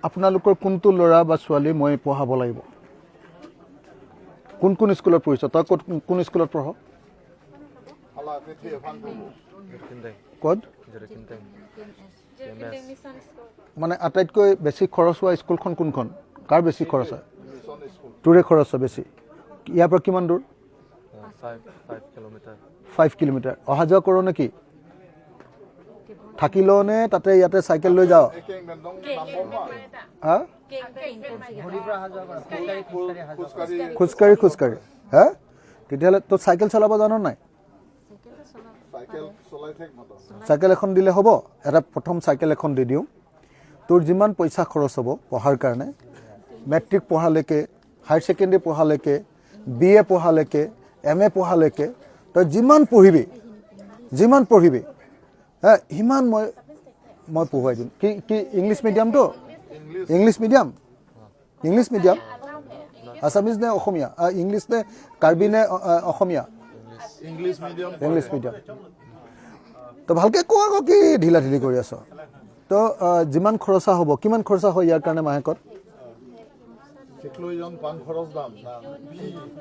আপোনালোকৰ কোনটো ল'ৰা বা ছোৱালী মই পঢ়াব লাগিব কোন কোন স্কুলত পঢ়িছ তই কোন স্কুলত পঢ় ক'ত মানে আটাইতকৈ বেছি খৰচ হোৱা স্কুলখন কোনখন কাৰ বেছি খৰচ হয় তোৰে খৰচ হয় বেছি ইয়াৰ পৰা কিমান দূৰ 5 কিলোমিটাৰ অহা যোৱা কৰ নেকি থাকিল নে তাতে ইয়াতে চাইকেল লৈ যাও হা খোজকাঢ়ি হা তেতিয়াহ'লে তোৰ চাইকেল চলাব জানো নাই চাইকেল এখন দিলে হ'ব এটা প্ৰথম চাইকেল এখন দি দিওঁ তোৰ যিমান পইচা খৰচ হ'ব পঢ়াৰ কাৰণে মেট্ৰিক পঢ়ালৈকে হায়াৰ ছেকেণ্ডেৰী পঢ়ালৈকে BA পঢ়ালৈকে MA পঢ়ালৈকে তই যিমান পঢ়িবি হ্যাঁ সিমান মই পঢ়ুৱাই দিম কি ইংলিছ মিডিয়ামটো ইংলিছ মিডিয়াম আছামিজ নে অসমীয়া ইংলিছ নে কাৰ্বি নে অসমীয়া ইংলিছ মিডিয়াম তো ভালকৈ কোৱা আকৌ কি ঢিলা ঢিলি কৰি আছ তো যিমান খৰচা হ'ব কিমান খৰচা হয় ইয়াৰ কাৰণে মাহেকত Tekloyan pan khoros dam na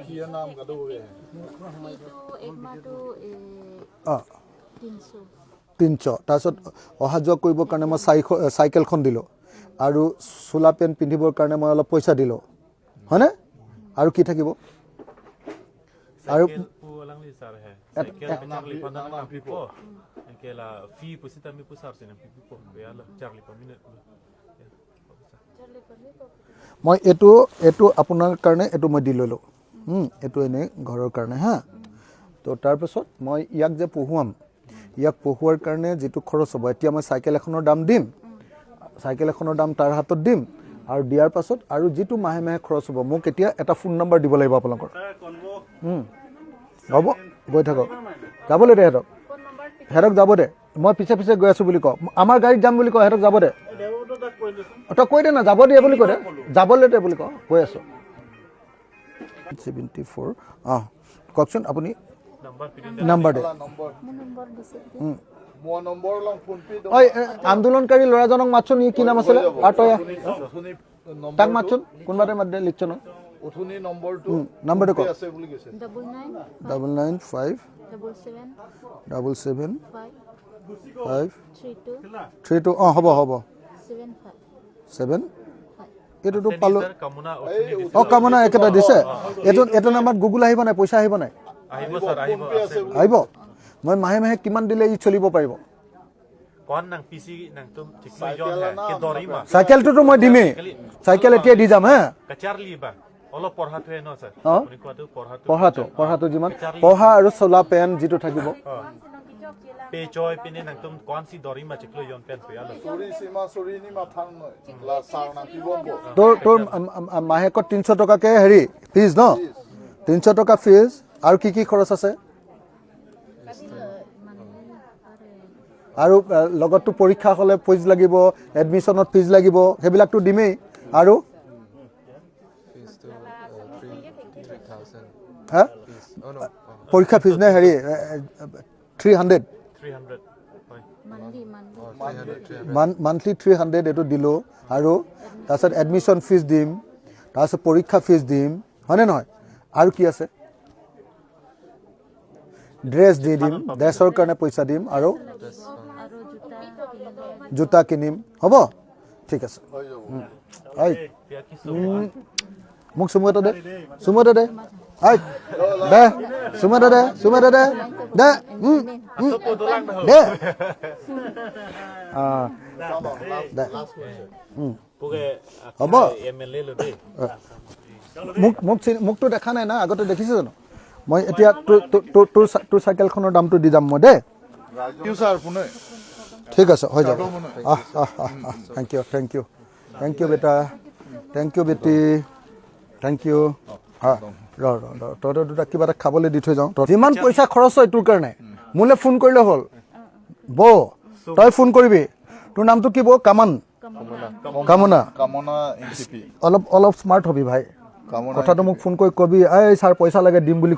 fi naam gado hoye ek ma to 300 তাৰপিছত অহা যোৱা কৰিবৰ কাৰণে মই চাইকেলখন দিলোঁ আৰু চোলা পেণ্ট পিন্ধিবৰ কাৰণে মই অলপ পইচা দিলোঁ হয়নে আৰু কি থাকিব আৰু মই এইটো আপোনাৰ কাৰণে এইটো মই দি ল'লোঁ এইটো এনেই ঘৰৰ কাৰণে হা তো তাৰপিছত মই ইয়াক যে পঢ়ুৱাম ইয়াক পঢ়ুৱাৰ কাৰণে যিটো খৰচ হ'ব এতিয়া মই চাইকেল এখনৰ দাম দিম চাইকেল এখনৰ দাম তাৰ হাতত দিম আৰু দিয়াৰ পাছত আৰু যিটো মাহে মাহে খৰচ হ'ব মোক এতিয়া এটা ফোন নম্বৰ দিব লাগিব আপোনালোকৰ হ'ব গৈ থাকক যাবলৈ দে সিহঁতক যাব দে মই পিছে পিছে গৈ আছোঁ বুলি কওঁ আমাৰ গাড়ীত যাম বুলি কওঁ সিহঁতক যাব দে তই কৈ দে না যাব দিয়ে বুলি কৈ দে যাবলৈ দে বুলি কওঁ কৈ আছোঁ 74 কওকচোন আপুনি নাম্বাৰ দে আন্দোলনকাৰী ল'ৰাজনক মাতচোন কি নাম আছিলে আৰু তই তাক মাতচোন কোনোবাতে মাত দে লিখছ নম্বৰটো কওক 995777532 হ'ব 7 এইটোতো পালোঁ কামনা একেটা দিছে এইটো নাম্বাৰত গুগল আহিব নাই পইচা আহিব নাই আহিব মই মাহে মাহে কিমান দিলে ই চলিব পাৰিব চাইকেলটোতো মই দিমেই চাইকেল এতিয়া দি যাম হা পঢ়াটো যিমান পঢ়া আৰু চলা পেন যিটো থাকিব তোৰ মাহেকত 300 টকাকে হেৰি ফিজ ন 300 টকা ফিজ আৰু কি খৰচ আছে আৰু লগততো পৰীক্ষা হ'লে ফিজ লাগিব এডমিশ্যনত ফিজ লাগিব সেইবিলাকতো দিমেই আৰু হা পৰীক্ষা ফিজ নে হেৰি 300 মান্থলি 300 এইটো দিলোঁ আৰু তাৰপিছত এডমিশ্যন ফিজ দিম তাৰপিছত পৰীক্ষা ফিজ দিম হয়নে নহয় আৰু কি আছে ড্ৰেছ দি দিম ড্ৰেছৰ কাৰণে পইচা দিম আৰু জোতা কিনিম হ'ব ঠিক আছে মোক চুমু এটা দে দে চুমু এটা দে হ'ব মোকতো দেখা নাই না আগতে দেখিছে জানো মই এতিয়া তোৰ চাইকেলখনৰ দামটো দি যাম মই দেই ঠিক আছে হৈ যাব থেংক ইউ বেটা থেংক ইউ বেটি থেংক ইউ তহঁতৰ দুটা কিবা এটা খাবলৈ দি থৈ যাওঁ যিমান পইচা খৰচ হয় তোৰ কাৰণে মোলৈ ফোন কৰিলে হ'ল তই ফোন কৰিবি তোৰ নামটো কি কামনা অলপ স্মাৰ্ট হবি ভাই কথাটো মোক ফোন কৰি কবি এই ছাৰ পইচা লাগে দিম বুলি